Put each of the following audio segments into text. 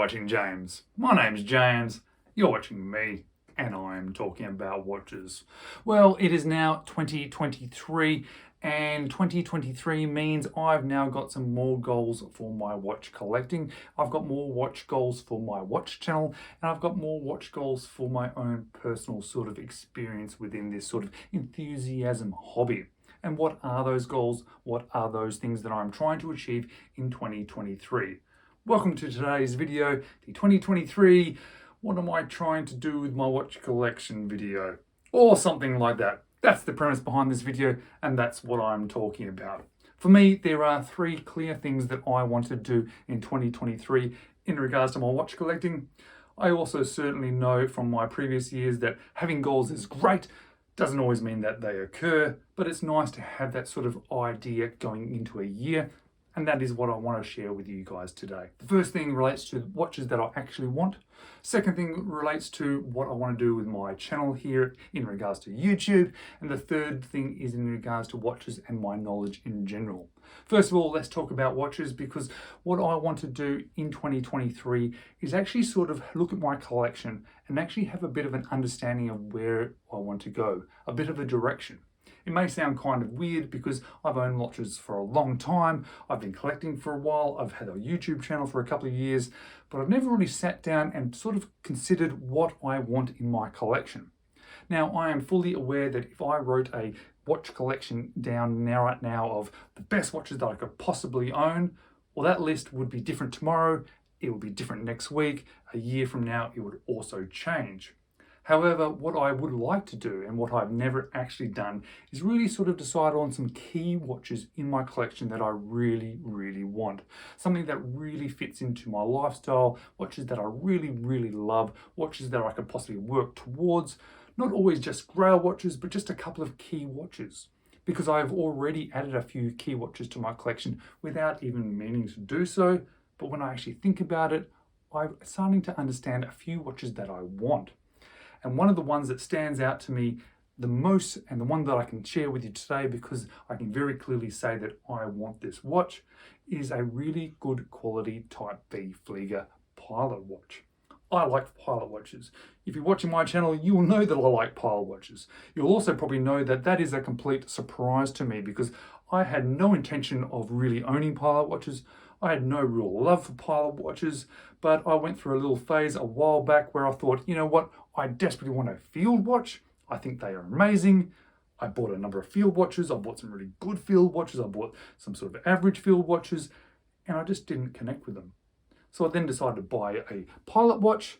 watching James. My name's James, you're watching me, and I'm talking about watches. Well, it is now 2023, and 2023 means I've now got some more goals for my watch collecting. I've got more watch goals for my watch channel, and I've got more watch goals for my own personal sort of experience within this sort of enthusiasm hobby. And what are those goals? What are those things that I'm trying to achieve in 2023? Welcome to today's video, the 2023 what am I trying to do with my watch collection video, or something like that. That's the premise behind this video, and that's what I'm talking about. For me, there are three clear things that I want to do in 2023 in regards to my watch collecting. I also certainly know from my previous years that having goals is great. Doesn't always mean that they occur, but it's nice to have that sort of idea going into a year. And that is what I want to share with you guys today. The first thing relates to watches that I actually want. Second thing relates to what I want to do with my channel here in regards to YouTube. And the third thing is in regards to watches and my knowledge in general. First of all, let's talk about watches, because what I want to do in 2023 is actually sort of look at my collection and actually have a bit of an understanding of where I want to go, a bit of a direction. It may sound kind of weird because I've owned watches for a long time, I've been collecting for a while, I've had a YouTube channel for a couple of years, but I've never really sat down and sort of considered what I want in my collection. Now, I am fully aware that if I wrote a watch collection down right now of the best watches that I could possibly own, well, that list would be different tomorrow, it would be different next week, a year from now, it would also change. However, what I would like to do, and what I've never actually done, is really sort of decide on some key watches in my collection that I really, really want. Something that really fits into my lifestyle, watches that I really, really love, watches that I could possibly work towards. Not always just grail watches, but just a couple of key watches. Because I've already added a few key watches to my collection without even meaning to do so. But when I actually think about it, I'm starting to understand a few watches that I want. And one of the ones that stands out to me the most, and the one that I can share with you today because I can very clearly say that I want this watch, is a really good quality Type B Flieger pilot watch. I like pilot watches. If you're watching my channel, you will know that I like pilot watches. You'll also probably know that that is a complete surprise to me because I had no intention of really owning pilot watches. I had no real love for pilot watches, but I went through a little phase a while back where I thought, you know what, I desperately want a field watch. I think they are amazing. I bought a number of field watches. I bought some really good field watches. I bought some sort of average field watches, and I just didn't connect with them. So I then decided to buy a pilot watch.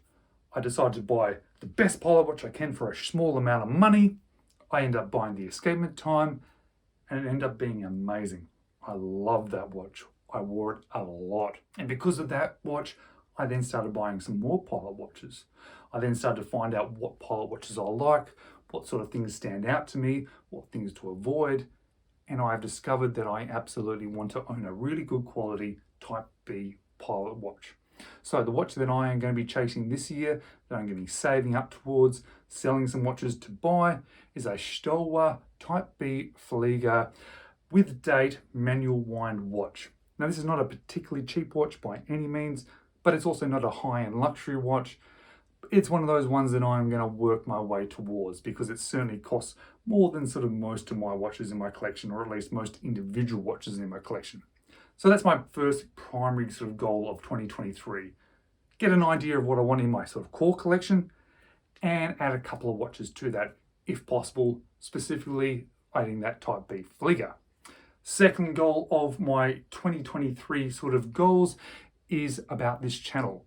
I decided to buy the best pilot watch I can for a small amount of money. I ended up buying the Escapement Time, and it ended up being amazing. I love that watch. I wore it a lot. And because of that watch, I then started buying some more pilot watches. I then started to find out what pilot watches I like, what sort of things stand out to me, what things to avoid. And I've discovered that I absolutely want to own a really good quality Type B pilot watch. So the watch that I am going to be chasing this year, that I'm going to be saving up towards, selling some watches to buy, is a Stowa Type B Flieger with date manual wind watch. Now, this is not a particularly cheap watch by any means, but it's also not a high-end luxury watch. It's one of those ones that I'm going to work my way towards because it certainly costs more than sort of most of my watches in my collection, or at least most individual watches in my collection. So that's my first primary sort of goal of 2023. Get an idea of what I want in my sort of core collection and add a couple of watches to that, if possible, specifically adding that Type B Flieger. Second goal of my 2023 sort of goals is about this channel.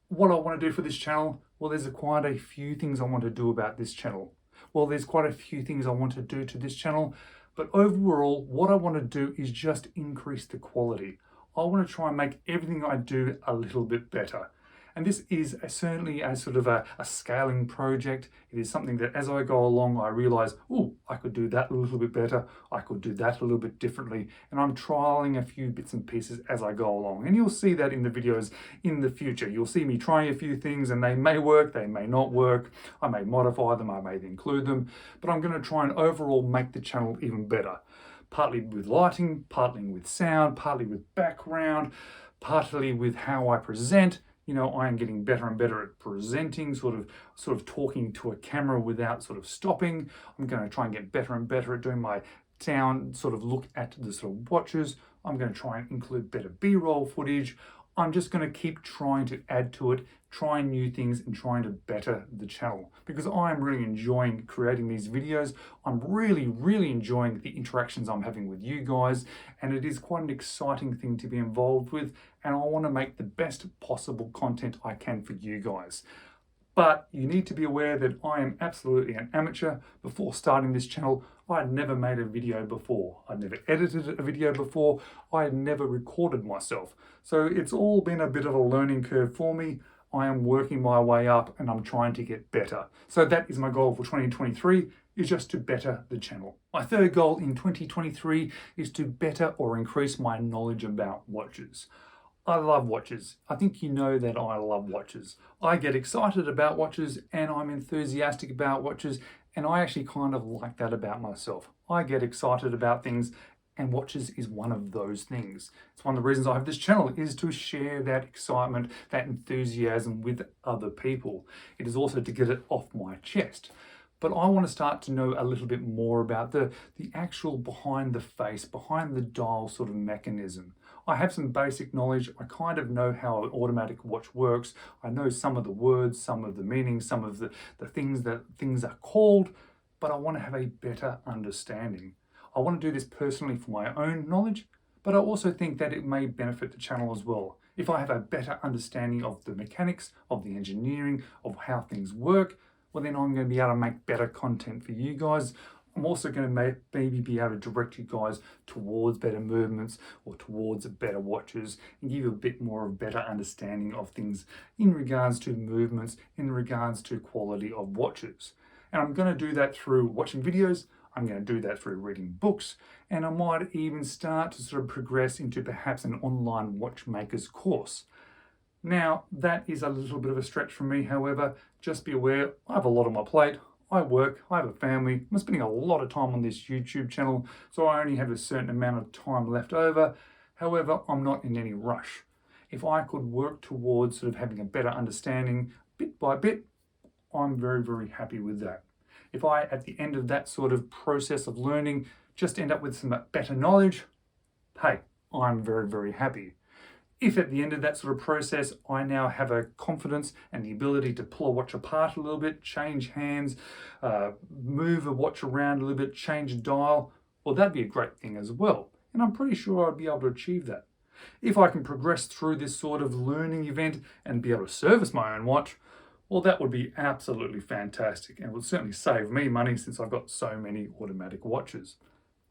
What I want to do for this channel, well, there's quite a few things I want to do about this channel. Well, there's quite a few things I want to do to this channel, but overall, what I want to do is just increase the quality. I want to try and make everything I do a little bit better. And this is certainly a sort of a scaling project. It is something that as I go along, I realize, oh, I could do that a little bit better. I could do that a little bit differently. And I'm trialing a few bits and pieces as I go along. And you'll see that in the videos in the future. You'll see me trying a few things and they may work, they may not work. I may modify them, I may include them. But I'm going to try and overall make the channel even better. Partly with lighting, partly with sound, partly with background, partly with how I present. You know, I am getting better and better at presenting, sort of talking to a camera without sort of stopping. I'm going to try and get better and better at doing my down sort of look at the sort of watches. I'm going to try and include better B-roll footage. I'm just going to keep trying to add to it, trying new things and trying to better the channel, because I'm really enjoying creating these videos. I'm really enjoying the interactions I'm having with you guys, and it is quite an exciting thing to be involved with, and I want to make the best possible content I can for you guys. But you need to be aware that I am absolutely an amateur. Before starting this channel, I had never made a video before. I'd never edited a video before. I had never recorded myself. So it's all been a bit of a learning curve for me. I am working my way up and I'm trying to get better. So that is my goal for 2023, is just to better the channel. My third goal in 2023 is to better or increase my knowledge about watches. I love watches. I think you know that I love watches. I get excited about watches and I'm enthusiastic about watches, and I actually kind of like that about myself. I get excited about things, and watches is one of those things. It's one of the reasons I have this channel, is to share that excitement, that enthusiasm with other people. It is also to get it off my chest. But I want to start to know a little bit more about the actual behind the face, behind the dial sort of mechanism. I have some basic knowledge. I kind of know how an automatic watch works. I know some of the words, some of the meanings, some of the things that things are called, but I want to have a better understanding. I want to do this personally for my own knowledge, but I also think that it may benefit the channel as well. If I have a better understanding of the mechanics, of the engineering, of how things work, well then I'm going to be able to make better content for you guys. I'm also going to maybe be able to direct you guys towards better movements or towards better watches, and give you a bit more of a better understanding of things in regards to movements, in regards to quality of watches. And I'm going to do that through watching videos. I'm going to do that through reading books, and I might even start to sort of progress into perhaps an online watchmaker's course. Now, that is a little bit of a stretch for me, however, just be aware, I have a lot on my plate. I work, I have a family, I'm spending a lot of time on this YouTube channel, so I only have a certain amount of time left over. However, I'm not in any rush. If I could work towards sort of having a better understanding bit by bit, I'm very happy with that. If I, at the end of that sort of process of learning, just end up with some better knowledge, hey, I'm very happy. If at the end of that sort of process, I now have a confidence and the ability to pull a watch apart a little bit, change hands, move a watch around a little bit, change dial, well, that'd be a great thing as well. And I'm pretty sure I'd be able to achieve that. If I can progress through this sort of learning event and be able to service my own watch, well, that would be absolutely fantastic and would certainly save me money since I've got so many automatic watches.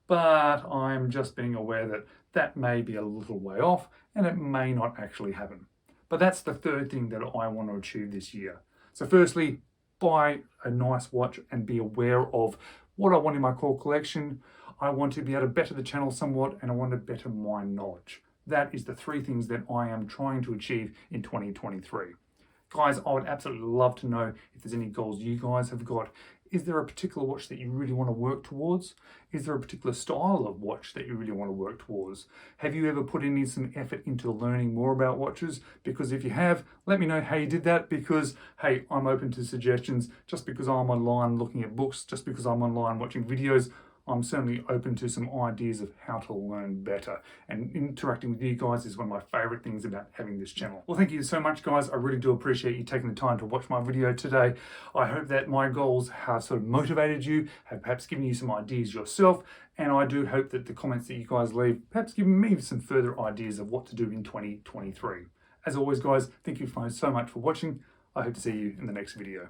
But I'm just being aware that that may be a little way off and it may not actually happen. But that's the third thing that I want to achieve this year. So firstly, buy a nice watch and be aware of what I want in my core collection. I want to be able to better the channel somewhat, and I want to better my knowledge. That is the three things that I am trying to achieve in 2023. Guys, I would absolutely love to know if there's any goals you guys have got. Is there a particular watch that you really want to work towards? Is there a particular style of watch that you really want to work towards? Have you ever put in some effort into learning more about watches? Because if you have, let me know how you did that, because, hey, I'm open to suggestions. Just because I'm online looking at books, just because I'm online watching videos, I'm certainly open to some ideas of how to learn better. And interacting with you guys is one of my favorite things about having this channel. Well, thank you so much, guys. I really do appreciate you taking the time to watch my video today. I hope that my goals have sort of motivated you, have perhaps given you some ideas yourself. And I do hope that the comments that you guys leave perhaps give me some further ideas of what to do in 2023. As always, guys, thank you so much for watching. I hope to see you in the next video.